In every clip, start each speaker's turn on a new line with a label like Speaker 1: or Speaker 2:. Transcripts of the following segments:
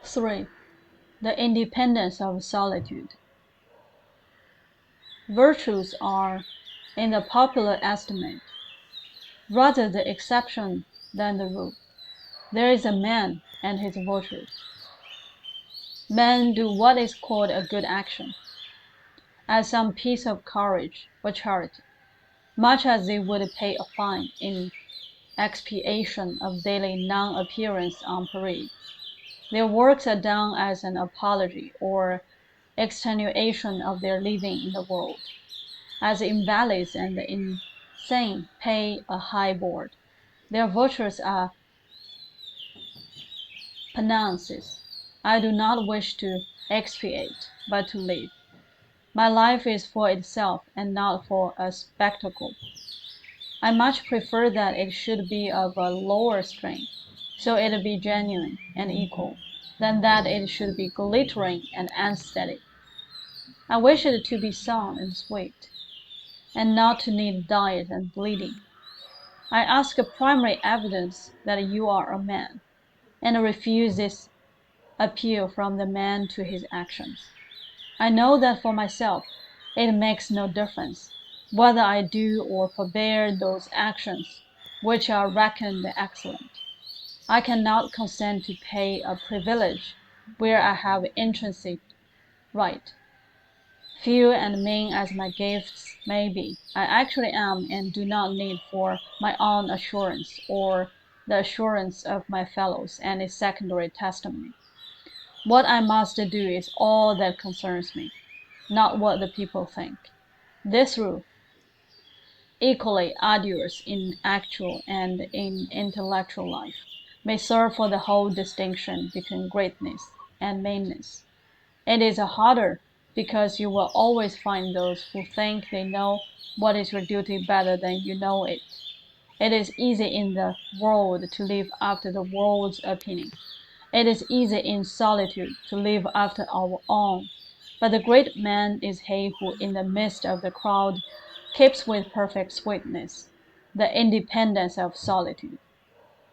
Speaker 1: 3. The independence of solitude. Virtues are, in the popular estimate, rather the exception than the rule. There is a man and his virtues. Men do what is called a good action, as some piece of courage or charity, much as they would pay a fine in expiation of daily non-appearance on parade. Their works are done as an apology or extenuation of their living in the world, as invalids and the insane pay a high board. Their virtues are penances. I do not wish to expiate, but to live. My life is for itself and not for a spectacle. I much prefer that it should be of a lower strain, so it be genuine and equal, than that it should be glittering and unsteady. I wish it to be sound and sweet, and not to need diet and bleeding. I ask a primary evidence that you are a man, and refuse this appeal from the man to his actions. I know that for myself it makes no difference whether I do or forbear those actions which are reckoned excellent. I cannot consent to pay a privilege where I have intrinsic right. Few and mean as my gifts may be, I actually am and do not need for my own assurance or the assurance of my fellows any secondary testimony. What I must do is all that concerns me, not what the people think. This rule, equally arduous in actual and in intellectual life, may serve for the whole distinction between greatness and meanness. It is harder because you will always find those who think they know what is your duty better than you know it. It is easy in the world to live after the world's opinion. It is easy in solitude to live after our own. But the great man is he who in the midst of the crowd keeps with perfect sweetness the independence of solitude.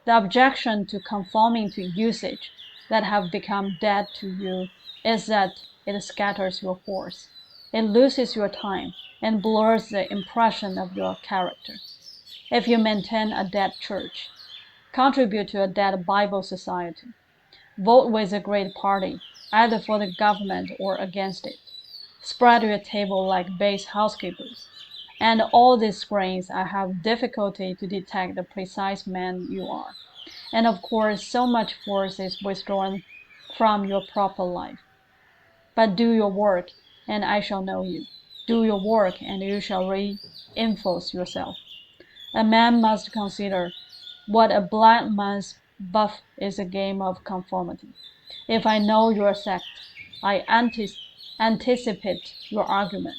Speaker 1: The objection to conforming to usage that have become dead to you is that it scatters your force. It loses your time and blurs the impression of your character. If you maintain a dead church, contribute to a dead Bible society, vote with a great party, either for the government or against it, spread your table like base housekeepers, and all these screens I have difficulty to detect the precise man you are. And of course so much force is withdrawn from your proper life. But do your work, and I shall know you. Do your work, and you shall reinforce yourself. A man must consider what a blind man's buff is a game of conformity. If I know your sect, I anticipate your argument.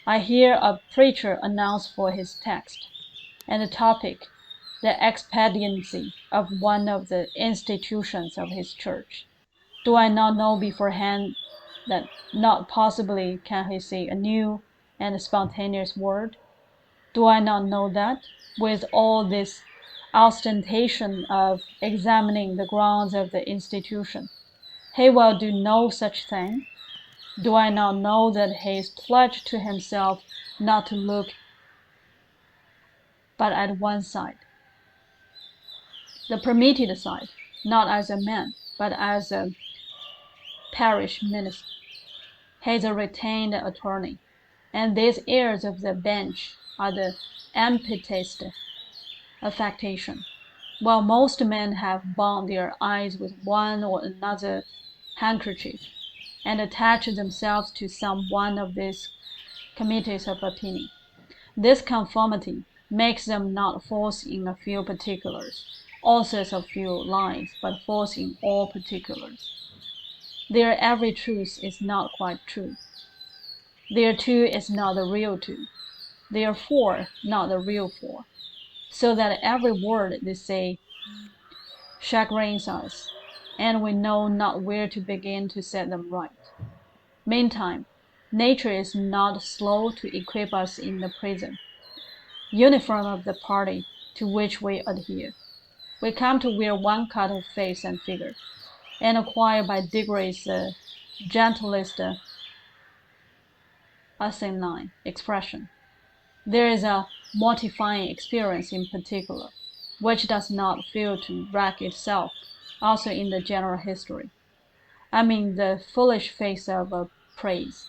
Speaker 1: I hear a preacher announce for his text, and the topic, the expediency of one of the institutions of his church. Do I not know beforehand that not possibly can he say a new and spontaneous word? Do I not know that, with all this ostentation of examining the grounds of the institution, he will do no such thing? Do I not know that he is pledged to himself not to look but at one side, the permitted side, not as a man, but as a parish minister? He is a retained attorney, and these heirs of the bench are the emptiest affectation, while most men have bound their eyes with one or another handkerchief, and attached themselves to some one of these committees of opinion. This conformity makes them not false in a few particulars, authors of few lines, but false in all particulars. Their every truth is not quite true. Their two is not the real two. Their four not the real four. So that every word they say chagrins us, and we know not where to begin to set them right. Meantime, nature is not slow to equip us in the prison, uniform of the party to which we adhere. We come to wear one cut of face and figure, and acquire by degrees the gentlest asinine expression. There is a mortifying experience in particular, which does not fail to wreck itself also in the general history. I mean the foolish face of praise,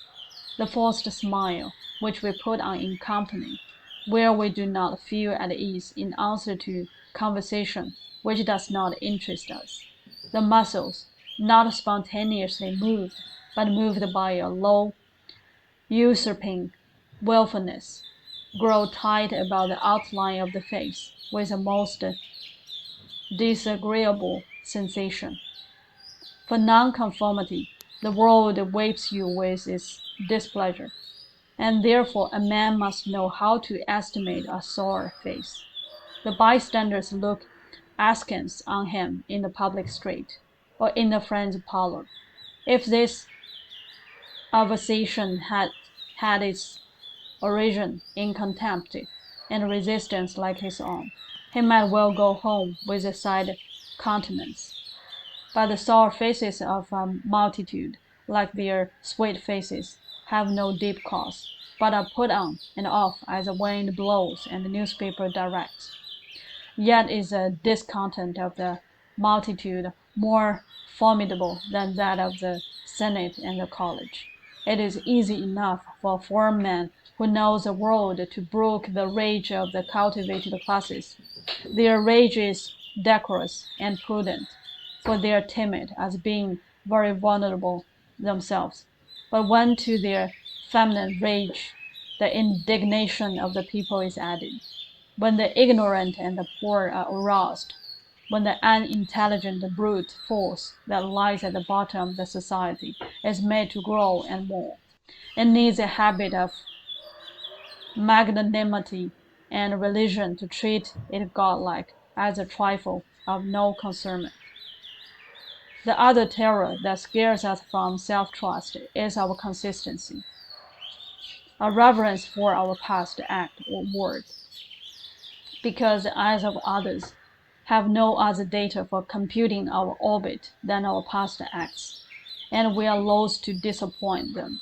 Speaker 1: the forced smile which we put on in company, where we do not feel at ease in answer to conversation which does not interest us, the muscles, not spontaneously moved, but moved by a low, usurping willfulness, grow tight about the outline of the face with a most disagreeable sensation. For nonconformity, the world whips you with its displeasure, and therefore a man must know how to estimate a sour face. The bystanders look askance on him in the public street, or in a friend's parlor. If this avacation had its origin in contempt and resistance like his own, he might well go home with a side countenance. But the sour faces of a multitude, like their sweet faces, have no deep cause, but are put on and off as the wind blows and the newspaper directs. Yet is the discontent of the multitude more formidable than that of the Senate and the college. It is easy enough for a foreign man who knows the world to brook the rage of the cultivated classes. Their rage is decorous and prudent, for they are timid as being very vulnerable themselves. But when to their feminine rage the indignation of the people is added, when the ignorant and the poor are aroused, when the unintelligent brute force that lies at the bottom of the society is made to grow and more, it needs a habit of magnanimity and religion to treat it godlike as a trifle of no concern. The other terror that scares us from self-trust is our consistency, a reverence for our past act or word, because the eyes of others have no other data for computing our orbit than our past acts, and we are loath to disappoint them.